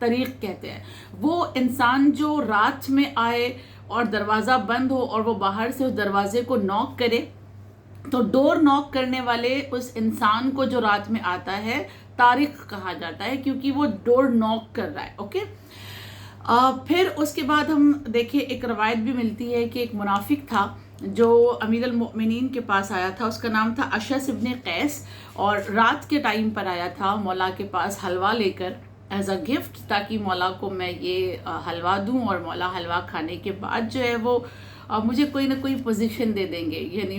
طریق کہتے ہیں. وہ انسان جو رات میں آئے اور دروازہ بند ہو اور وہ باہر سے اس دروازے کو نوک کرے، تو ڈور نوک کرنے والے اس انسان کو جو رات میں آتا ہے طارق کہا جاتا ہے، کیونکہ وہ ڈور نوک کر رہا ہے. اوکے. پھر اس کے بعد ہم دیکھیں ایک روایت بھی ملتی ہے کہ ایک منافق تھا جو امیر المؤمنین کے پاس آیا تھا. اس کا نام تھا اشعث ابن قیس، اور رات کے ٹائم پر آیا تھا مولا کے پاس حلوہ لے کر ایز اے گفٹ، تاکہ مولا کو میں یہ حلوہ دوں، اور مولا حلوہ کھانے کے بعد جو ہے وہ مجھے کوئی نہ کوئی پوزیشن دے دیں گے. یعنی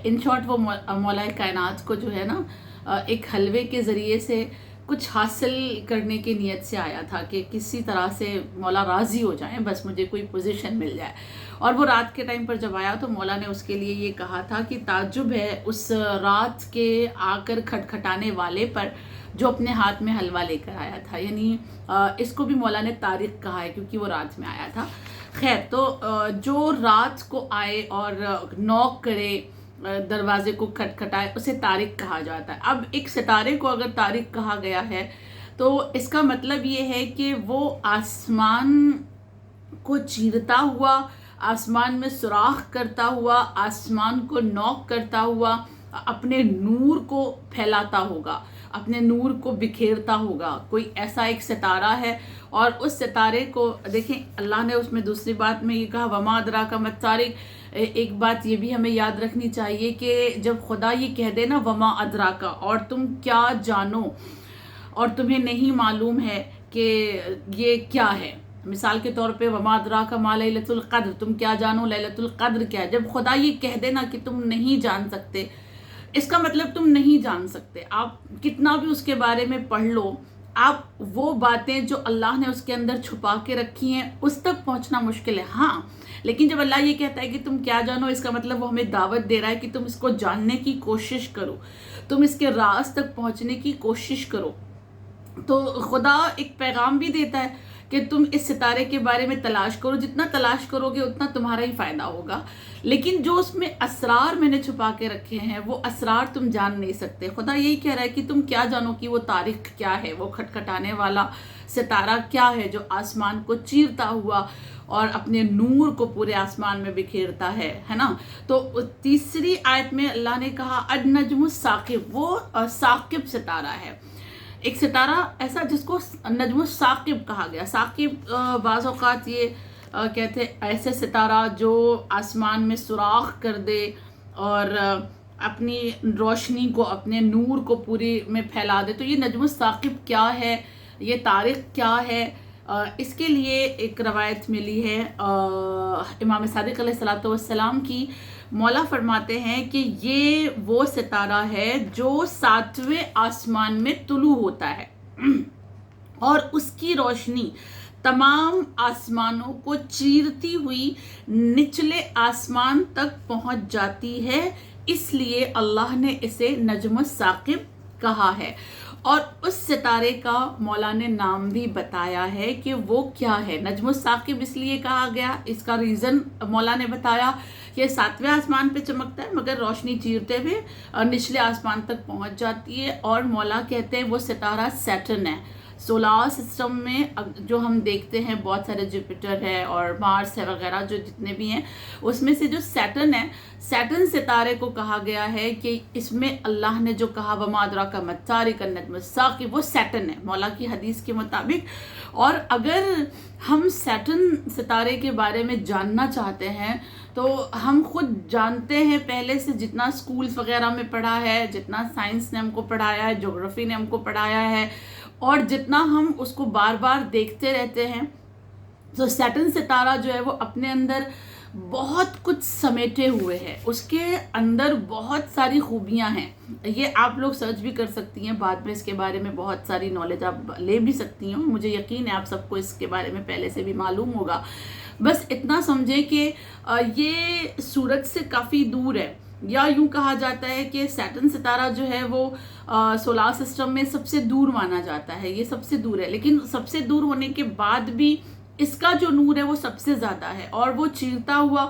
ان شارٹ وہ مولا کائنات کو جو ہے نا ایک حلوے کے ذریعے سے کچھ حاصل کرنے کی نیت سے آیا تھا کہ کسی طرح سے مولا راضی ہو جائیں، بس مجھے کوئی پوزیشن مل جائے. اور وہ رات کے ٹائم پر جب آیا تو مولا نے اس کے لیے یہ کہا تھا کہ تعجب ہے اس رات کے آ کر کھٹکھٹانے والے پر جو اپنے ہاتھ میں حلوہ لے کر آیا تھا. یعنی اس کو بھی مولا نے طارق کہا ہے کیونکہ وہ رات میں آیا تھا. خیر، تو جو رات کو آئے اور نوک کرے، دروازے کو کھٹکھٹائے، اسے طارق کہا جاتا ہے. اب ایک ستارے کو اگر طارق کہا گیا ہے تو اس کا مطلب یہ ہے کہ وہ آسمان کو چیرتا ہوا، آسمان میں سوراخ کرتا ہوا، آسمان کو نوک کرتا ہوا اپنے نور کو پھیلاتا ہوگا، اپنے نور کو بکھیرتا ہوگا. کوئی ایسا ایک ستارہ ہے، اور اس ستارے کو دیکھیں اللہ نے اس میں دوسری بات میں یہ کہا وما ادراک ما الطارق. ایک بات یہ بھی ہمیں یاد رکھنی چاہیے کہ جب خدا یہ کہہ دے نا وما ادراک، اور تم کیا جانو اور تمہیں نہیں معلوم ہے کہ یہ کیا ہے. مثال کے طور پہ وما ادراک ما لیلۃ القدر، تم کیا جانو لیلۃ القدر کیا ہے. جب خدا یہ کہہ دے نا کہ تم نہیں جان سکتے، اس کا مطلب تم نہیں جان سکتے. آپ کتنا بھی اس کے بارے میں پڑھ لو، آپ وہ باتیں جو اللہ نے اس کے اندر چھپا کے رکھی ہیں اس تک پہنچنا مشکل ہے. ہاں، لیکن جب اللہ یہ کہتا ہے کہ تم کیا جانو، اس کا مطلب وہ ہمیں دعوت دے رہا ہے کہ تم اس کو جاننے کی کوشش کرو، تم اس کے راز تک پہنچنے کی کوشش کرو. تو خدا ایک پیغام بھی دیتا ہے کہ تم اس ستارے کے بارے میں تلاش کرو، جتنا تلاش کرو گے اتنا تمہارا ہی فائدہ ہوگا. لیکن جو اس میں اسرار میں نے چھپا کے رکھے ہیں وہ اسرار تم جان نہیں سکتے. خدا یہی کہہ رہا ہے کہ تم کیا جانو کہ وہ طارق کیا ہے، وہ کھٹکھٹانے والا ستارہ کیا ہے جو آسمان کو چیرتا ہوا اور اپنے نور کو پورے آسمان میں بکھیرتا ہے نا. تو تیسری آیت میں اللہ نے کہا النجم الثاقب، وہ ثاقب ستارہ ہے. ایک ستارہ ایسا جس کو نجم الثاقب کہا گیا. ثاقب بعض اوقات یہ کہتے ایسے ستارہ جو آسمان میں سوراخ کر دے اور اپنی روشنی کو، اپنے نور کو پوری میں پھیلا دے. تو یہ نجم الثاقب کیا ہے، یہ طارق کیا ہے، اس کے لیے ایک روایت ملی ہے امام صادق علیہ الصلوۃ والسلام کی. مولا فرماتے ہیں کہ یہ وہ ستارہ ہے جو 7ویں آسمان میں طلوع ہوتا ہے اور اس کی روشنی تمام آسمانوں کو چیرتی ہوئی نچلے آسمان تک پہنچ جاتی ہے. اس لیے اللہ نے اسے نجم الثاقب کہا ہے. اور اس ستارے کا مولا نے نام بھی بتایا ہے کہ وہ کیا ہے. نجم الثاقب اس لیے کہا گیا، اس کا ریزن مولا نے بتایا کہ 7ویں آسمان پہ چمکتا ہے مگر روشنی چیرتے ہوئے نچلے آسمان تک پہنچ جاتی ہے. اور مولا کہتے ہیں وہ ستارہ سیٹرن ہے. سولار سسٹم میں جو ہم دیکھتے ہیں بہت سارے جوپیٹر ہے اور مارس ہے وغیرہ جو جتنے بھی ہیں، اس میں سے جو سیٹرن ہے، سیٹرن ستارے کو کہا گیا ہے کہ اس میں اللہ نے جو کہا وما ادراک ما الطارق النجم الثاقب، وہ سیٹرن ہے مولا کی حدیث کے مطابق. اور اگر ہم سیٹرن ستارے کے بارے میں جاننا چاہتے ہیں تو ہم خود جانتے ہیں پہلے سے، جتنا سکولز وغیرہ میں پڑھا ہے، جتنا سائنس نے ہم کو پڑھایا ہے، جغرافی نے ہم کو پڑھایا ہے، اور جتنا ہم اس کو بار بار دیکھتے رہتے ہیں. تو سیٹرن ستارہ جو ہے وہ اپنے اندر بہت کچھ سمیٹے ہوئے ہے، اس کے اندر بہت ساری خوبیاں ہیں. یہ آپ لوگ سرچ بھی کر سکتی ہیں، بعد میں اس کے بارے میں بہت ساری نالج آپ لے بھی سکتی ہیں. مجھے یقین ہے آپ سب کو اس کے بارے میں پہلے سے بھی معلوم ہوگا. بس اتنا سمجھیں کہ یہ سورج سے کافی دور ہے، یا یوں کہا جاتا ہے کہ سیٹرن ستارہ جو ہے وہ سولار سسٹم میں سب سے دور مانا جاتا ہے. یہ سب سے دور ہے، لیکن سب سے دور ہونے کے بعد بھی اس کا جو نور ہے وہ سب سے زیادہ ہے، اور وہ چیرتا ہوا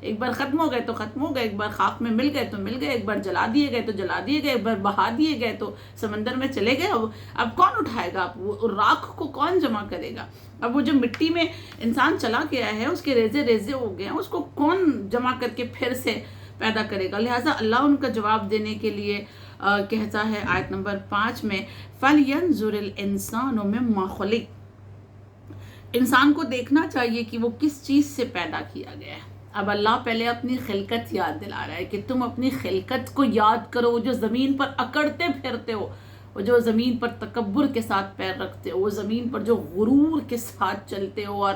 ایک بار ختم ہو گئے تو ختم ہو گئے، ایک بار خاک میں مل گئے تو مل گئے، ایک بار جلا دیے گئے تو جلا دیے گئے، ایک بار بہا دیے گئے تو سمندر میں چلے گئے۔ اب کون اٹھائے گا؟ وہ راکھ کو کون جمع کرے گا؟ اب وہ جو مٹی میں انسان چلا گیا ہے، اس کے ریزے ریزے ہو گئے ہیں، اس کو کون جمع کر کے پھر سے پیدا کرے گا؟ لہٰذا اللہ ان کا جواب دینے کے لیے کہتا ہے آیت نمبر 5 میں فَلْيَنْظُرِ الْإِنسَانُ مِمَّا خُلِقَ، انسان کو دیکھنا چاہیے کہ وہ کس چیز سے پیدا کیا گیا ہے۔ اب اللہ پہلے اپنی خلقت یاد دلا رہا ہے کہ تم اپنی خلقت کو یاد کرو، وہ جو زمین پر اکڑتے پھرتے ہو، وہ جو زمین پر تکبر کے ساتھ پیر رکھتے ہو، وہ زمین پر جو غرور کے ساتھ چلتے ہو اور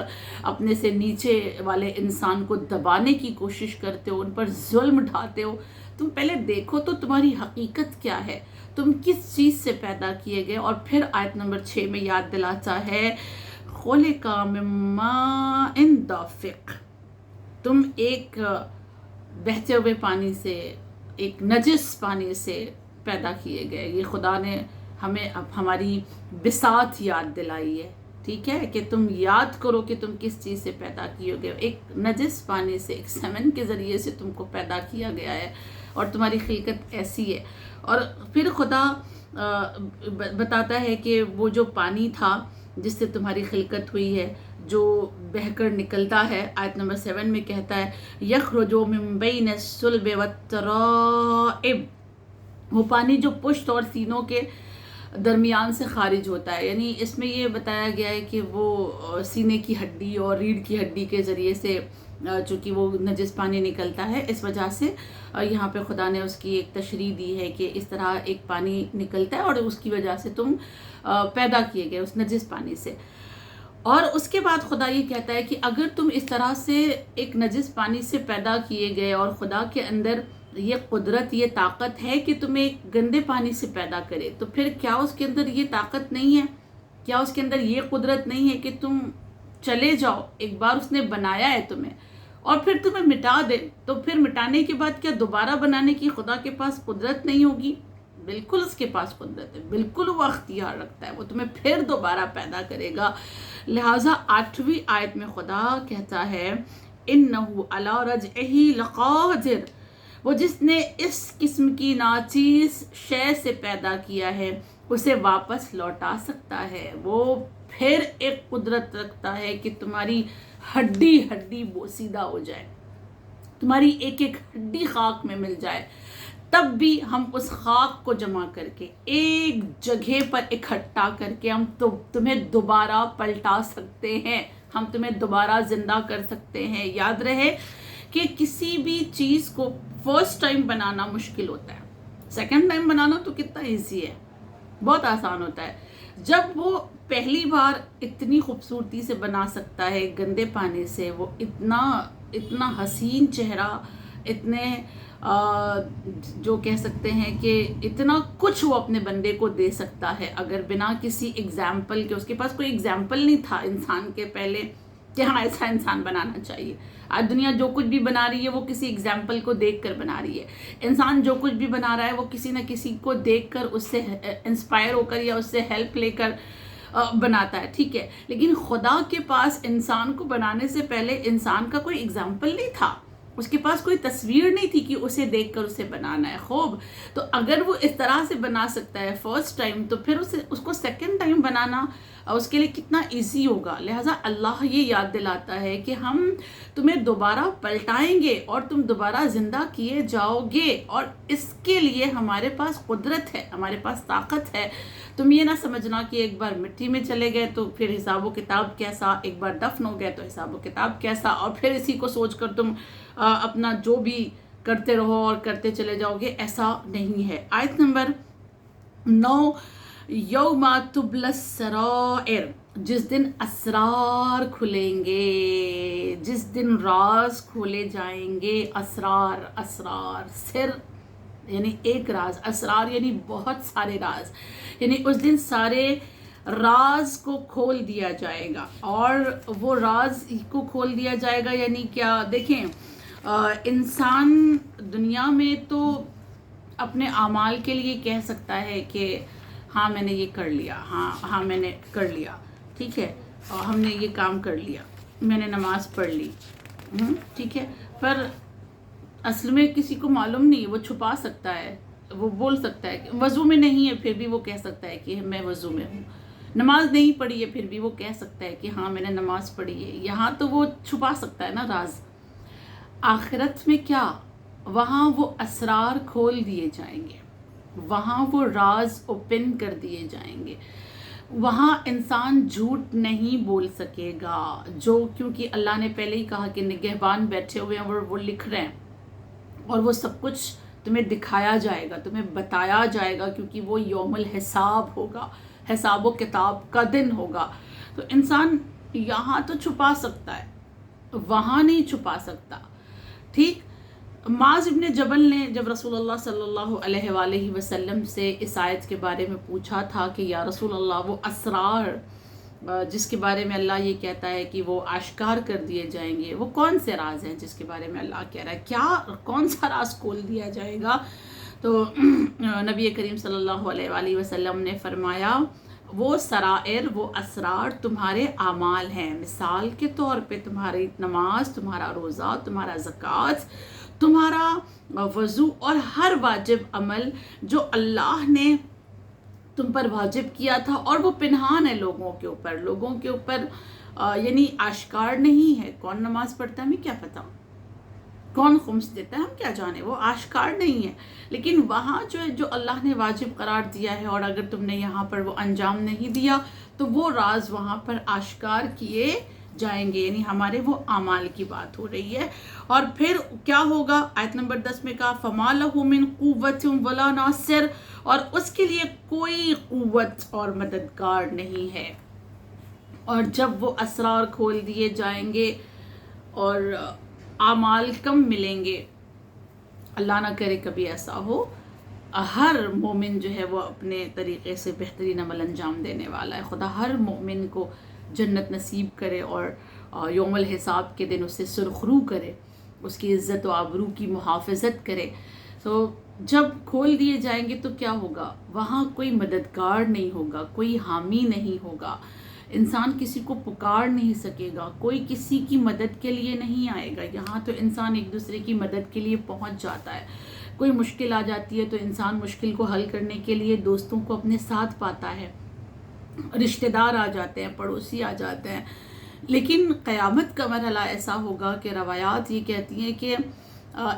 اپنے سے نیچے والے انسان کو دبانے کی کوشش کرتے ہو، ان پر ظلم ڈھاتے ہو، تم پہلے دیکھو تو تمہاری حقیقت کیا ہے، تم کس چیز سے پیدا کیے گئے۔ اور پھر آیت نمبر 6 میں یاد دلاتا ہے خُلِقَ مِن مَاءٍ دَافِقٍ، تم ایک بہتے ہوئے پانی سے، ایک نجس پانی سے پیدا کیے گئے۔ یہ خدا نے ہمیں اب ہماری بساط یاد دلائی ہے، ٹھیک ہے، کہ تم یاد کرو کہ تم کس چیز سے پیدا کیے گئے، ایک نجس پانی سے، ایک سمن کے ذریعے سے تم کو پیدا کیا گیا ہے، اور تمہاری خلقت ایسی ہے۔ اور پھر خدا بتاتا ہے کہ وہ جو پانی تھا جس سے تمہاری خلقت ہوئی ہے، جو بہہ کر نکلتا ہے، آیت نمبر 7 میں کہتا ہے یخرج من بین الصلب والترائب، وہ پانی جو پشت اور سینوں کے درمیان سے خارج ہوتا ہے، یعنی اس میں یہ بتایا گیا ہے کہ وہ سینے کی ہڈی اور ریڑھ کی ہڈی کے ذریعے سے چونکہ وہ نجس پانی نکلتا ہے، اس وجہ سے یہاں پہ خدا نے اس کی ایک تشریح دی ہے کہ اس طرح ایک پانی نکلتا ہے اور اس کی وجہ سے تم پیدا کیے گئے اس نجس پانی سے۔ اور اس کے بعد خدا یہ کہتا ہے کہ اگر تم اس طرح سے ایک نجس پانی سے پیدا کیے گئے اور خدا کے اندر یہ قدرت، یہ طاقت ہے کہ تمہیں ایک گندے پانی سے پیدا کرے، تو پھر کیا اس کے اندر یہ طاقت نہیں ہے؟ کیا اس کے اندر یہ قدرت نہیں ہے کہ تم چلے جاؤ، ایک بار اس نے بنایا ہے تمہیں اور پھر تمہیں مٹا دے، تو پھر مٹانے کے بعد کیا دوبارہ بنانے کی خدا کے پاس قدرت نہیں ہوگی؟ بالکل اس کے پاس قدرت ہے، بالکل وہ اختیار رکھتا ہے، وہ تمہیں پھر دوبارہ پیدا کرے گا۔ لہٰذا 8ویں آیت میں خدا کہتا ہے اِنَّهُ عَلَىٰ رَجْعِهِ لَقَادِرٌ، وہ جس نے اس قسم کی ناچیز شے سے پیدا کیا ہے اسے واپس لوٹا سکتا ہے، وہ پھر ایک قدرت رکھتا ہے کہ تمہاری ہڈی ہڈی بوسیدہ ہو جائے، تمہاری ایک ایک ہڈی خاک میں مل جائے، تب بھی ہم اس خاک کو جمع کر کے ایک جگہ پر اکٹھا کر کے ہم تمہیں دوبارہ پلٹا سکتے ہیں، ہم تمہیں دوبارہ زندہ کر سکتے ہیں۔ یاد رہے کہ کسی بھی چیز کو فرسٹ ٹائم بنانا مشکل ہوتا ہے، سیکنڈ ٹائم بنانا تو کتنا ایزی ہے، بہت آسان ہوتا ہے۔ جب وہ پہلی بار اتنی خوبصورتی سے بنا سکتا ہے گندے پانی سے، وہ اتنا حسین چہرہ، اتنے جو کہہ سکتے ہیں کہ اتنا کچھ وہ اپنے بندے کو دے سکتا ہے، اگر بنا کسی ایگزامپل کے، اس کے پاس کوئی ایگزامپل نہیں تھا انسان کے پہلے کہ ہاں ایسا انسان بنانا چاہیے۔ آج دنیا جو کچھ بھی بنا رہی ہے وہ کسی ایگزامپل کو دیکھ کر بنا رہی ہے، انسان جو کچھ بھی بنا رہا ہے وہ کسی نہ کسی کو دیکھ کر، اس سے انسپائر ہو کر یا اس سے ہیلپ لے کر بناتا ہے، ٹھیک ہے، لیکن خدا کے پاس انسان کو بنانے سے پہلے انسان کا کوئی ایگزامپل نہیں تھا، اس کے پاس کوئی تصویر نہیں تھی کہ اسے دیکھ کر اسے بنانا ہے۔ خوب، تو اگر وہ اس طرح سے بنا سکتا ہے فرسٹ ٹائم، تو پھر اس کو سیکنڈ ٹائم بنانا اس کے لیے کتنا ایزی ہوگا۔ لہٰذا اللہ یہ یاد دلاتا ہے کہ ہم تمہیں دوبارہ پلٹائیں گے اور تم دوبارہ زندہ کیے جاؤ گے، اور اس کے لیے ہمارے پاس قدرت ہے، ہمارے پاس طاقت ہے۔ تم یہ نہ سمجھنا کہ ایک بار مٹی میں چلے گئے تو پھر حساب و کتاب کیسا، ایک بار دفن ہو گئے تو حساب و کتاب کیسا، اور پھر اسی کو سوچ کر تم اپنا جو بھی کرتے رہو اور کرتے چلے جاؤ گے، ایسا نہیں ہے۔ آیت نمبر 9 یوم تبلی السرائر، جس دن اسرار کھلیں گے، جس دن راز کھولے جائیں گے، اسرار سر یعنی ایک راز، اسرار یعنی بہت سارے راز، یعنی اس دن سارے راز کو کھول دیا جائے گا۔ اور وہ راز کو کھول دیا جائے گا یعنی کیا؟ دیکھیں، انسان دنیا میں تو اپنے اعمال کے لیے کہہ سکتا ہے کہ ہاں میں نے یہ کر لیا، ہاں میں نے کر لیا، ٹھیک ہے، اور ہم نے یہ کام کر لیا، میں نے نماز پڑھ لی، ٹھیک ہے، پر اصل میں کسی کو معلوم نہیں ہے، وہ چھپا سکتا ہے، وہ بول سکتا ہے کہ وضو میں نہیں ہے، پھر بھی وہ کہہ سکتا ہے کہ میں وضو میں ہوں، نماز نہیں پڑھی ہے پھر بھی وہ کہہ سکتا ہے کہ ہاں میں نے نماز پڑھی ہے، یہاں تو وہ چھپا سکتا ہے نا راز۔ آخرت میں کیا؟ وہاں وہ اسرار کھول دیے جائیں گے، وہاں وہ راز اوپن کر دیے جائیں گے، وہاں انسان جھوٹ نہیں بول سکے گا، جو کیونکہ اللہ نے پہلے ہی کہا کہ نگہبان بیٹھے ہوئے ہیں، وہ لکھ رہے ہیں، اور وہ سب کچھ تمہیں دکھایا جائے گا، تمہیں بتایا جائے گا، کیونکہ وہ یوم الحساب ہوگا، حساب و کتاب کا دن ہوگا۔ تو انسان یہاں تو چھپا سکتا ہے، وہاں نہیں چھپا سکتا، ٹھیک۔ معاذ ابن جبل نے جب رسول اللہ صلی اللہ علیہ وآلہ وسلم سے اس آیت کے بارے میں پوچھا تھا کہ یا رسول اللہ وہ اسرار جس کے بارے میں اللہ یہ کہتا ہے کہ وہ آشکار کر دیے جائیں گے، وہ کون سے راز ہیں جس کے بارے میں اللہ کہہ رہا ہے، کیا کون سا راز کھول دیا جائے گا؟ تو نبی کریم صلی اللہ علیہ وآلہ وسلم نے فرمایا وہ سرائر، وہ اسرار تمہارے اعمال ہیں، مثال کے طور پہ تمہاری نماز، تمہارا روزہ، تمہارا زکوٰۃ، تمہارا وضو اور ہر واجب عمل جو اللہ نے تم پر واجب کیا تھا، اور وہ پنہان ہے لوگوں کے اوپر یعنی آشکار نہیں ہے۔ کون نماز پڑھتا ہے ہمیں کیا پتا، کون خمس دیتا ہے ہم کیا جانے، وہ آشکار نہیں ہے، لیکن وہاں جو اللہ نے واجب قرار دیا ہے، اور اگر تم نے یہاں پر وہ انجام نہیں دیا تو وہ راز وہاں پر آشکار کیے جائیں گے، یعنی ہمارے وہ اعمال کی بات ہو رہی ہے۔ اور پھر کیا ہوگا؟ آیت نمبر 10 میں کہا فَمَا لَهُ مِن قُوَّةٍ وَلَا نَاصِرٍ، اور اس کے لیے کوئی قوت اور مددگار نہیں ہے۔ اور جب وہ اسرار کھول دیے جائیں گے اور اعمال کم ملیں گے، اللہ نہ کرے کبھی ایسا ہو، ہر مومن جو ہے وہ اپنے طریقے سے بہترین عمل انجام دینے والا ہے، خدا ہر مومن کو جنت نصیب کرے اور یوم الحساب کے دن اسے سرخرو کرے، اس کی عزت و آبرو کی محافظت کرے۔ تو جب کھول دیے جائیں گے تو کیا ہوگا؟ وہاں کوئی مددگار نہیں ہوگا، کوئی حامی نہیں ہوگا، انسان کسی کو پکار نہیں سکے گا، کوئی کسی کی مدد کے لیے نہیں آئے گا۔ یہاں تو انسان ایک دوسرے کی مدد کے لیے پہنچ جاتا ہے، کوئی مشکل آ جاتی ہے تو انسان مشکل کو حل کرنے کے لیے دوستوں کو اپنے ساتھ پاتا ہے، رشتہ دار آ جاتے ہیں، پڑوسی آ جاتے ہیں۔ لیکن قیامت کا مرحلہ ایسا ہوگا کہ روایات یہ کہتی ہیں کہ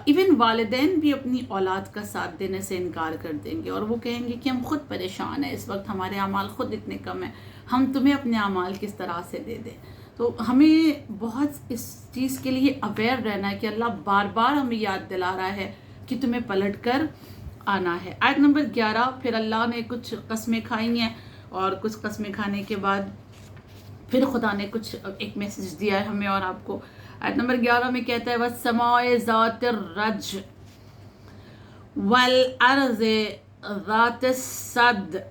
ایون والدین بھی اپنی اولاد کا ساتھ دینے سے انکار کر دیں گے، اور وہ کہیں گے کہ ہم خود پریشان ہیں، اس وقت ہمارے اعمال خود اتنے کم ہیں، ہم تمہیں اپنے اعمال کس طرح سے دے دیں۔ تو ہمیں بہت اس چیز کے لیے اویئر رہنا ہے کہ اللہ بار بار ہمیں یاد دلا رہا ہے کہ تمہیں پلٹ کر آنا ہے۔ آیت نمبر 11، پھر اللہ نے کچھ قسمیں کھائی ہیں، اور کچھ قسمیں کھانے کے بعد پھر خدا نے کچھ ایک میسج دیا ہے ہمیں اور آپ کو۔ آیت نمبر 11 میں کہتا ہے وَالسَّمَاءِ ذَاتِ الرَّجْعِ وَالْأَرْضِ ذَاتِ الصَّدْعِ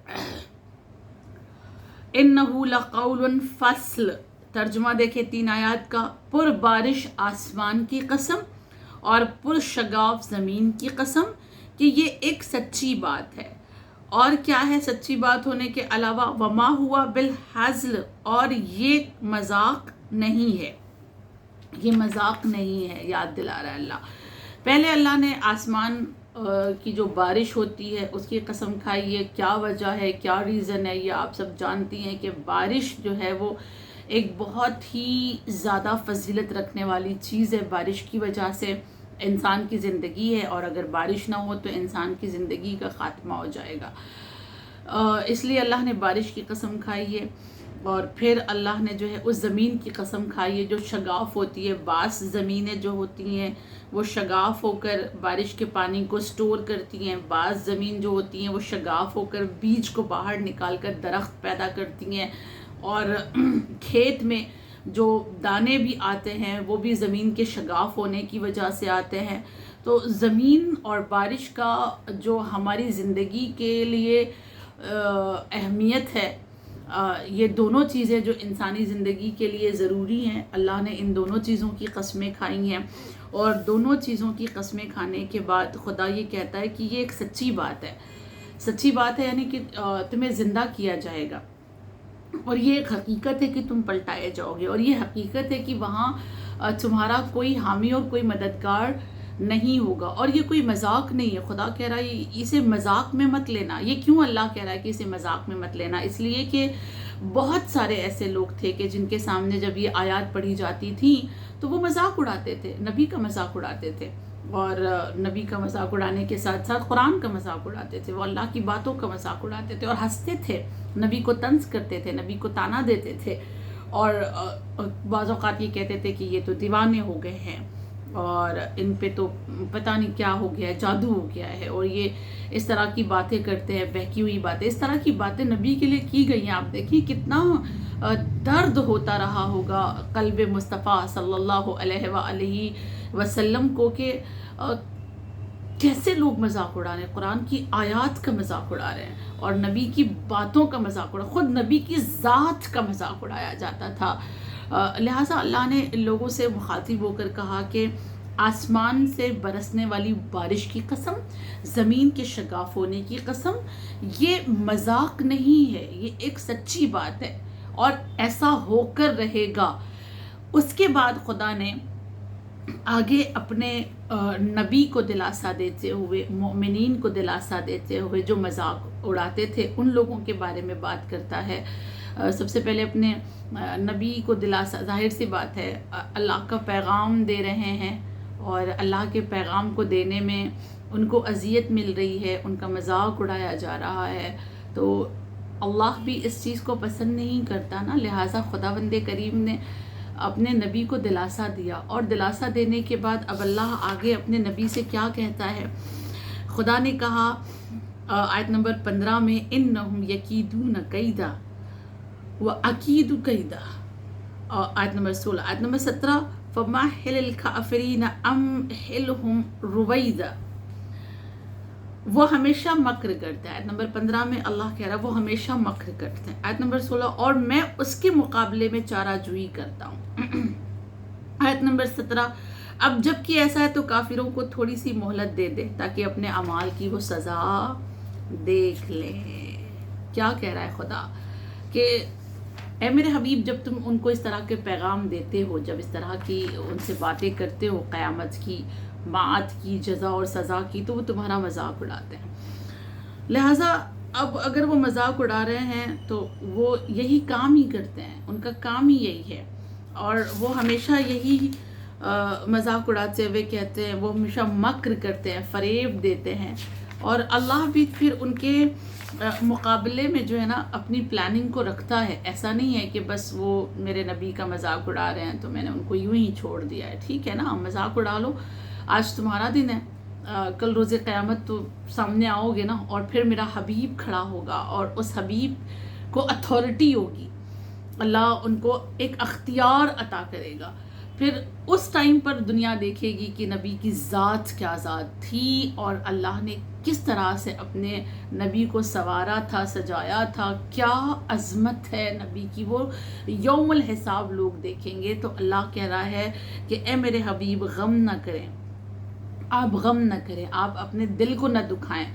إِنَّهُ لَقَوْلٌ فَصْلٌ۔ ترجمہ دیکھیں 3 آیات کا، پر بارش آسمان کی قسم اور پر شگاف زمین کی قسم کہ یہ ایک سچی بات ہے۔ اور کیا ہے سچی بات ہونے کے علاوہ؟ وما ہوا بالحزل، اور یہ مذاق نہیں ہے، یہ مذاق نہیں ہے، یاد دلا رہا ہے اللہ۔ پہلے اللہ نے آسمان کی جو بارش ہوتی ہے اس کی قسم کھائی ہے، کیا وجہ ہے، کیا ریزن ہے، یہ آپ سب جانتی ہیں کہ بارش جو ہے وہ ایک بہت ہی زیادہ فضیلت رکھنے والی چیز ہے، بارش کی وجہ سے انسان کی زندگی ہے، اور اگر بارش نہ ہو تو انسان کی زندگی کا خاتمہ ہو جائے گا، اس لیے اللہ نے بارش کی قسم کھائی ہے۔ اور پھر اللہ نے جو ہے اس زمین کی قسم کھائی ہے جو شگاف ہوتی ہے۔ بعض زمینیں جو ہوتی ہیں وہ شگاف ہو کر بارش کے پانی کو سٹور کرتی ہیں، بعض زمین جو ہوتی ہیں وہ شگاف ہو کر بیج کو باہر نکال کر درخت پیدا کرتی ہیں، اور کھیت میں جو دانے بھی آتے ہیں وہ بھی زمین کے شگاف ہونے کی وجہ سے آتے ہیں۔ تو زمین اور بارش کا جو ہماری زندگی کے لیے اہمیت ہے، یہ دونوں چیزیں جو انسانی زندگی کے لیے ضروری ہیں، اللہ نے ان دونوں چیزوں کی قسمیں کھائی ہیں، اور دونوں چیزوں کی قسمیں کھانے کے بعد خدا یہ کہتا ہے کہ یہ ایک سچی بات ہے، سچی بات ہے یعنی کہ تمہیں زندہ کیا جائے گا، اور یہ ایک حقیقت ہے کہ تم پلٹائے جاؤ گے، اور یہ حقیقت ہے کہ وہاں تمہارا کوئی حامی اور کوئی مددگار نہیں ہوگا. اور یہ کوئی مذاق نہیں ہے. خدا کہہ رہا ہے اسے مذاق میں مت لینا. یہ کیوں اللہ کہہ رہا ہے کہ اسے مذاق میں مت لینا؟ اس لیے کہ بہت سارے ایسے لوگ تھے کہ جن کے سامنے جب یہ آیات پڑھی جاتی تھیں تو وہ مذاق اڑاتے تھے، نبی کا مذاق اڑاتے تھے، اور نبی کا مذاق اڑانے کے ساتھ ساتھ قرآن کا مذاق اڑاتے تھے، وہ اللہ کی باتوں کا مذاق اڑاتے تھے اور ہنستے تھے، نبی کو طنز کرتے تھے، نبی کو طعنہ دیتے تھے، اور بعض اوقات یہ کہتے تھے کہ یہ تو دیوانے ہو گئے ہیں اور ان پہ تو پتہ نہیں کیا ہو گیا ہے، جادو ہو گیا ہے، اور یہ اس طرح کی باتیں کرتے ہیں، بہکی ہوئی باتیں. اس طرح کی باتیں نبی کے لیے کی گئی ہیں. آپ دیکھیں کتنا درد ہوتا رہا ہوگا قلب مصطفیٰ صلی اللہ علیہ وآلہ وسلم کو کہ کیسے لوگ مذاق اڑا رہے ہیں، قرآن کی آیات کا مذاق اڑا رہے ہیں اور نبی کی باتوں کا مذاق اڑا، خود نبی کی ذات کا مذاق اڑایا جاتا تھا. لہٰذا اللہ نے ان لوگوں سے مخاطب ہو کر کہا کہ آسمان سے برسنے والی بارش کی قسم، زمین کے شگاف ہونے کی قسم، یہ مذاق نہیں ہے، یہ ایک سچی بات ہے اور ایسا ہو کر رہے گا. اس کے بعد خدا نے آگے اپنے نبی کو دلاسا دیتے ہوئے، مومنین کو دلاسا دیتے ہوئے جو مذاق اڑاتے تھے ان لوگوں کے بارے میں بات کرتا ہے. سب سے پہلے اپنے نبی کو دلاسا، ظاہر سی بات ہے اللہ کا پیغام دے رہے ہیں اور اللہ کے پیغام کو دینے میں ان کو اذیت مل رہی ہے، ان کا مذاق اڑایا جا رہا ہے، تو اللہ بھی اس چیز کو پسند نہیں کرتا نا. لہٰذا خداوند کریم نے اپنے نبی کو دلاسا دیا، اور دلاسا دینے کے بعد اب اللہ آگے اپنے نبی سے کیا کہتا ہے. خدا نے کہا آیت نمبر 15 میں اِنَّهُمْ يَكِيدُونَ كَيْدًا وَأَكِيدُ كَيْدًا، اور آیت نمبر 16. آیت نمبر 17 فَمَهِّلِ الْكَافِرِينَ أَمْهِلْهُمْ رُوَيْدًا، وہ ہمیشہ مکر کرتا ہے. آیت نمبر 15 میں اللہ کہہ رہا ہے وہ ہمیشہ مکر کرتا ہے. آیت نمبر 16 اور میں اس کے مقابلے میں چارہ جوئی کرتا ہوں. آیت نمبر 17 اب جب کہ ایسا ہے تو کافروں کو تھوڑی سی مہلت دے دے تاکہ اپنے اعمال کی وہ سزا دیکھ لیں. کیا کہہ رہا ہے خدا کہ اے میرے حبیب جب تم ان کو اس طرح کے پیغام دیتے ہو، جب اس طرح کی ان سے باتیں کرتے ہو قیامت کی، معاد کی، جزا اور سزا کی، تو وہ تمہارا مذاق اڑاتے ہیں. لہٰذا اب اگر وہ مذاق اڑا رہے ہیں تو وہ یہی کام ہی کرتے ہیں، ان کا کام ہی یہی ہے، اور وہ ہمیشہ یہی مذاق اڑاتے ہوئے کہتے ہیں، وہ ہمیشہ مکر کرتے ہیں، فریب دیتے ہیں، اور اللہ بھی پھر ان کے مقابلے میں جو ہے نا اپنی پلاننگ کو رکھتا ہے. ایسا نہیں ہے کہ بس وہ میرے نبی کا مذاق اڑا رہے ہیں تو میں نے ان کو یوں ہی چھوڑ دیا ہے. ٹھیک ہے نا، مذاق اڑا لو، آج تمہارا دن ہے، کل روز قیامت تو سامنے آؤ گے نا، اور پھر میرا حبیب کھڑا ہوگا اور اس حبیب کو اتھارٹی ہوگی، اللہ ان کو ایک اختیار عطا کرے گا. پھر اس ٹائم پر دنیا دیکھے گی کہ نبی کی ذات کیا ذات تھی اور اللہ نے کس طرح سے اپنے نبی کو سنوارا تھا، سجایا تھا، کیا عظمت ہے نبی کی. وہ یوم الحساب لوگ دیکھیں گے. تو اللہ کہہ رہا ہے کہ اے میرے حبیب غم نہ کریں، آپ غم نہ کریں، آپ اپنے دل کو نہ دکھائیں،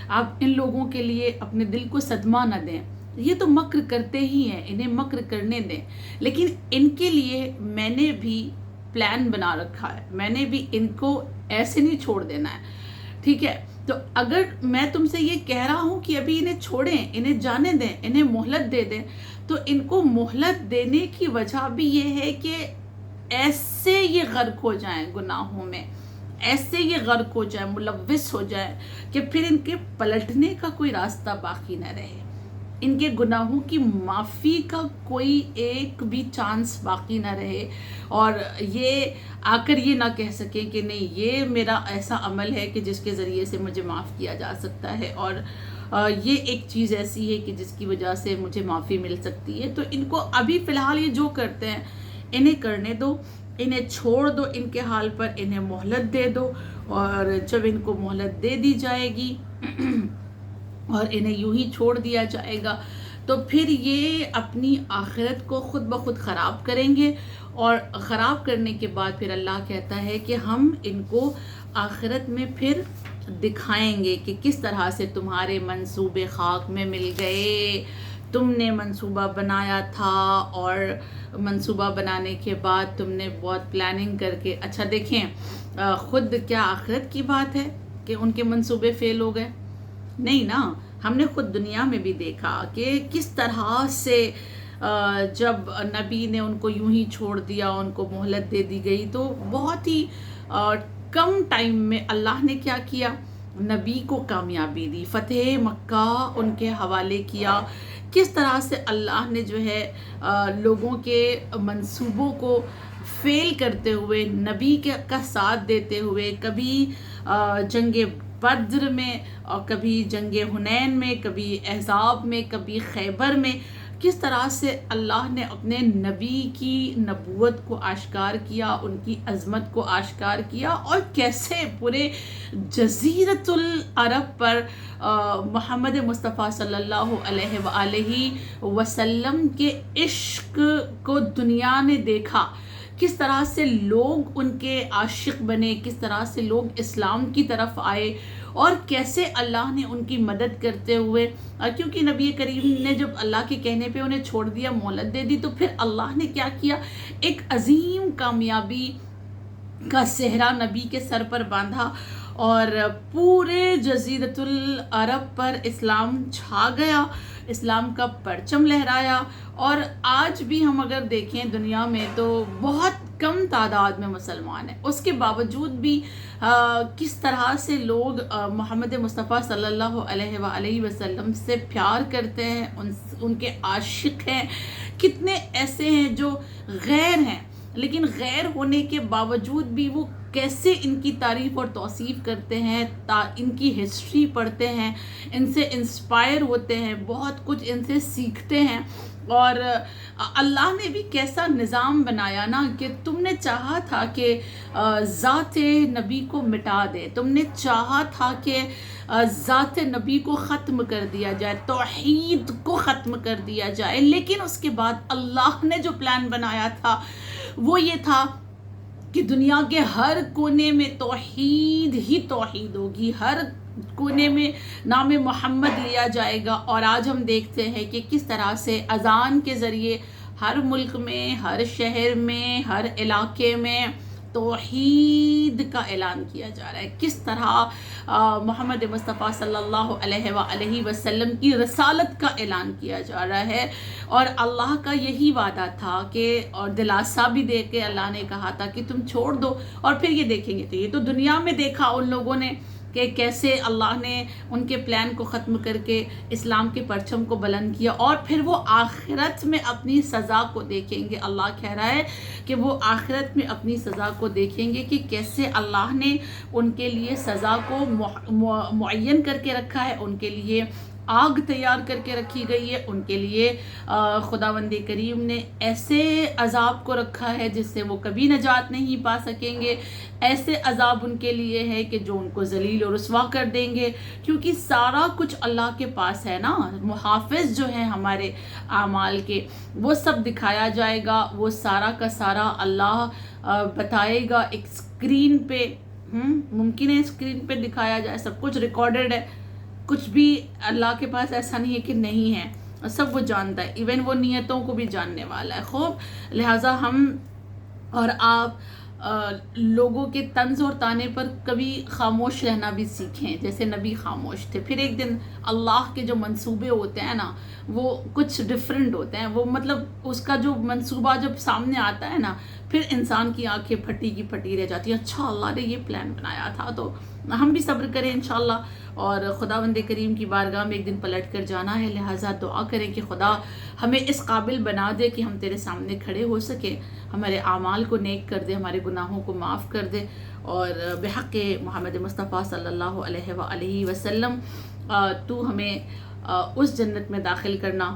آپ ان لوگوں کے لیے اپنے دل کو صدمہ نہ دیں. یہ تو مکر کرتے ہی ہیں، انہیں مکر کرنے دیں، لیکن ان کے لیے میں نے بھی پلان بنا رکھا ہے، میں نے بھی ان کو ایسے نہیں چھوڑ دینا ہے. ٹھیک ہے، تو اگر میں تم سے یہ کہہ رہا ہوں کہ ابھی انہیں چھوڑیں، انہیں جانے دیں، انہیں مہلت دے دیں، تو ان کو مہلت دینے کی وجہ بھی یہ ہے کہ ایسے یہ غرق ہو جائیں گناہوں میں، ایسے یہ غرق ہو جائیں، ملوث ہو جائیں کہ پھر ان کے پلٹنے کا کوئی راستہ باقی نہ رہے، ان کے گناہوں کی معافی کا کوئی ایک بھی چانس باقی نہ رہے، اور یہ آ کر یہ نہ کہہ سکیں کہ نہیں یہ میرا ایسا عمل ہے کہ جس کے ذریعے سے مجھے معاف کیا جا سکتا ہے، اور یہ ایک چیز ایسی ہے کہ جس کی وجہ سے مجھے معافی مل سکتی ہے. تو ان کو ابھی فی الحال یہ جو کرتے ہیں انہیں کرنے دو، انہیں چھوڑ دو ان کے حال پر، انہیں مہلت دے دو، اور جب ان کو مہلت دے دی جائے گی اور انہیں یوں ہی چھوڑ دیا جائے گا تو پھر یہ اپنی آخرت کو خود بخود خراب کریں گے، اور خراب کرنے کے بعد پھر اللہ کہتا ہے کہ ہم ان کو آخرت میں پھر دکھائیں گے کہ کس طرح سے تمہارے منصوبے خاک میں مل گئے، تم نے منصوبہ بنایا تھا، اور منصوبہ بنانے کے بعد تم نے بہت پلاننگ کر کے، اچھا دیکھیں خود کیا آخرت کی بات ہے کہ ان کے منصوبے فیل ہو گئے؟ نہیں نا، ہم نے خود دنیا میں بھی دیکھا کہ کس طرح سے جب نبی نے ان کو یوں ہی چھوڑ دیا، ان کو مہلت دے دی گئی، تو بہت ہی کم ٹائم میں اللہ نے کیا کیا، نبی کو کامیابی دی، فتح مکہ ان کے حوالے کیا۔ کس طرح سے اللہ نے جو ہے لوگوں کے منصوبوں کو فیل کرتے ہوئے، نبی کا ساتھ دیتے ہوئے، کبھی جنگ بدر میں، اور کبھی جنگ حنین میں، کبھی احزاب میں، کبھی خیبر میں، کس طرح سے اللہ نے اپنے نبی کی نبوت کو آشکار کیا، ان کی عظمت کو آشکار کیا، اور کیسے پورے جزیرۃ العرب پر محمد مصطفیٰ صلی اللہ علیہ وآلہ وسلم کے عشق کو دنیا نے دیکھا، کس طرح سے لوگ ان کے عاشق بنے، کس طرح سے لوگ اسلام کی طرف آئے، اور کیسے اللہ نے ان کی مدد کرتے ہوئے، کیونکہ نبی کریم نے جب اللہ کے کہنے پہ انہیں چھوڑ دیا، مہلت دے دی، تو پھر اللہ نے کیا کیا، ایک عظیم کامیابی کا صحرا نبی کے سر پر باندھا، اور پورے جزیرۃ العرب پر اسلام چھا گیا، اسلام کا پرچم لہرایا۔ اور آج بھی ہم اگر دیکھیں دنیا میں تو بہت کم تعداد میں مسلمان ہیں، اس کے باوجود بھی کس طرح سے لوگ محمد مصطفیٰ صلی اللہ علیہ وآلہ وسلم سے پیار کرتے ہیں، ان کے عاشق ہیں۔ کتنے ایسے ہیں جو غیر ہیں، لیکن غیر ہونے کے باوجود بھی وہ کیسے ان کی تعریف اور توصیف کرتے ہیں، ان کی ہسٹری پڑھتے ہیں، ان سے انسپائر ہوتے ہیں، بہت کچھ ان سے سیکھتے ہیں۔ اور اللہ نے بھی کیسا نظام بنایا نا، کہ تم نے چاہا تھا کہ ذات نبی کو مٹا دے، تم نے چاہا تھا کہ ذات نبی کو ختم کر دیا جائے، توحید کو ختم کر دیا جائے، لیکن اس کے بعد اللہ نے جو پلان بنایا تھا وہ یہ تھا کہ دنیا کے ہر کونے میں توحید ہی توحید ہوگی، ہر کونے میں نام محمد لیا جائے گا۔ اور آج ہم دیکھتے ہیں کہ کس طرح سے اذان کے ذریعے ہر ملک میں، ہر شہر میں، ہر علاقے میں توحید کا اعلان کیا جا رہا ہے، کس طرح محمد مصطفیٰ صلی اللہ علیہ وآلہ وسلم کی رسالت کا اعلان کیا جا رہا ہے۔ اور اللہ کا یہی وعدہ تھا کہ، اور دلاسا بھی دے کے اللہ نے کہا تھا کہ تم چھوڑ دو، اور پھر یہ دیکھیں گے، تو یہ تو دنیا میں دیکھا ان لوگوں نے کہ کیسے اللہ نے ان کے پلان کو ختم کر کے اسلام کے پرچم کو بلند کیا، اور پھر وہ آخرت میں اپنی سزا کو دیکھیں گے۔ اللہ کہہ رہا ہے کہ وہ آخرت میں اپنی سزا کو دیکھیں گے، کہ کیسے اللہ نے ان کے لیے سزا کو معین کر کے رکھا ہے، ان کے لیے آگ تیار کر کے رکھی گئی ہے، ان کے لیے خداوند کریم نے ایسے عذاب کو رکھا ہے جس سے وہ کبھی نجات نہیں پا سکیں گے، ایسے عذاب ان کے لیے ہے کہ جو ان کو ذلیل و رسوا کر دیں گے، کیونکہ سارا کچھ اللہ کے پاس ہے نا، محافظ جو ہیں ہمارے اعمال کے، وہ سب دکھایا جائے گا، وہ سارا کا سارا اللہ بتائے گا ایک اسکرین پہ، ممکن ہے اسکرین پہ دکھایا جائے، سب کچھ ریکارڈڈ ہے، کچھ بھی اللہ کے پاس ایسا نہیں ہے کہ نہیں ہے، سب وہ جانتا ہے، ایون وہ نیتوں کو بھی جاننے والا ہے خوب۔ لہٰذا ہم اور آپ لوگوں کے طنز اور طعنے پر کبھی خاموش رہنا بھی سیکھیں، جیسے نبی خاموش تھے۔ پھر ایک دن اللہ کے جو منصوبے ہوتے ہیں نا، وہ کچھ ڈیفرنٹ ہوتے ہیں، وہ مطلب اس کا جو منصوبہ جب سامنے آتا ہے نا، پھر انسان کی آنکھیں پھٹی کی پھٹی رہ جاتی ہیں، اچھا اللہ نے یہ پلان بنایا تھا۔ تو ہم بھی صبر کریں انشاءاللہ، اور خداوند کریم کی بارگاہ میں ایک دن پلٹ کر جانا ہے، لہٰذا دعا کریں کہ خدا ہمیں اس قابل بنا دے کہ ہم تیرے سامنے کھڑے ہو سکیں، ہمارے اعمال کو نیک کر دے، ہمارے گناہوں کو معاف کر دے، اور بحق محمد مصطفیٰ صلی اللہ علیہ وآلہ وسلم تو ہمیں اس جنت میں داخل کرنا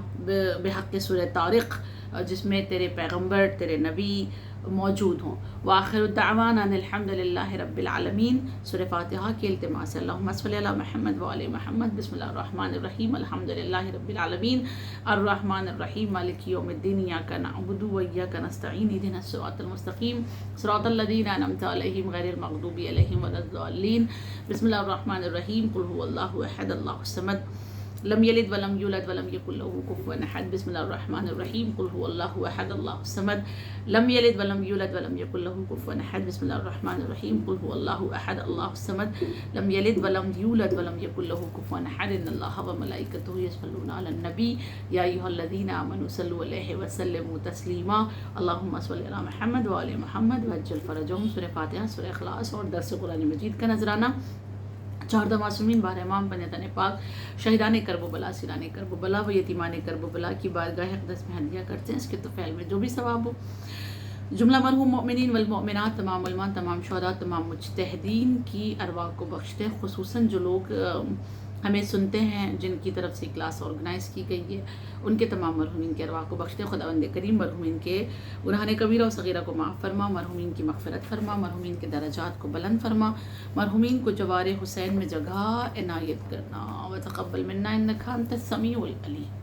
بحق سورہ طارق، جس میں تیرے پیغمبر، تیرے نبی موجود ہوں۔ وآخر دعوانا ان الحمد للہ رب العالمین۔ سورہ فاتحہ کے التماس، اللہم صلی علی محمد وآل محمد۔ بسم اللہ الرحمن الرحیم، الحمد للہ رب العالمین، الرحمن الرحیم، مالک یوم الدین، ایاک نعبد وایاک نستعین، اہدنا الصراط المستقیم، صراط الذین انعمت علیہم غیر المغضوب علیہم ولا الضالین۔ بسم اللہ الرحمن الرحیم، قل هو اللہ احد اللہ الصمد، لم یلد ولم یولد ولم یکن لہ کفوا احد بسم اللہ الرحمن الرحیم قل هو اللہ احد اللہ الصمد لم یلد ولم یولد ولم یکن لہ کفوا احد بسم اللہ الرحمن الرحیم قل هو اللہ احد اللہ الصمد لم یلد ولم یولد ولم یکن لہ کفوا احد ان اللہ وملائکتہ یصلون علی النبی یا ایھا الذین آمنوا صلوا علیہ وسلموا تسلیما اللہم صل علی محمد وعلی محمد وعجل فرجہم. سورہ فاتحہ، سورہ اخلاص اور درس قرآن مجید کا نذرانہ. 14 معصومین بار امام بنیادان پاک شہیدان کرب و بلا، سیران کرب و بلا و یتیمان کرب و بلا کی بارگاہ اقدس میں ہدیہ کرتے ہیں. اس کے توفیل میں جو بھی ثواب ہو جملہ مرحوم مؤمنین والمؤمنات، تمام علماء، تمام شہداء، تمام مجتہدین کی ارواح کو بخشتے. خصوصاً جو لوگ ہمیں سنتے ہیں جن کی طرف سے کلاس آرگنائز کی گئی ہے ان کے تمام مرحومین کے ارواح کو بخشتے. خداوند کریم مرحومین کے گناہان کبیرہ و صغیرہ کو معاف فرما، مرحومین کی مغفرت فرما، مرحومین کے درجات کو بلند فرما، مرحومین کو جوار حسین میں جگہ عنایت کرنا. وتقبل منا انک انت السمیع العلیم.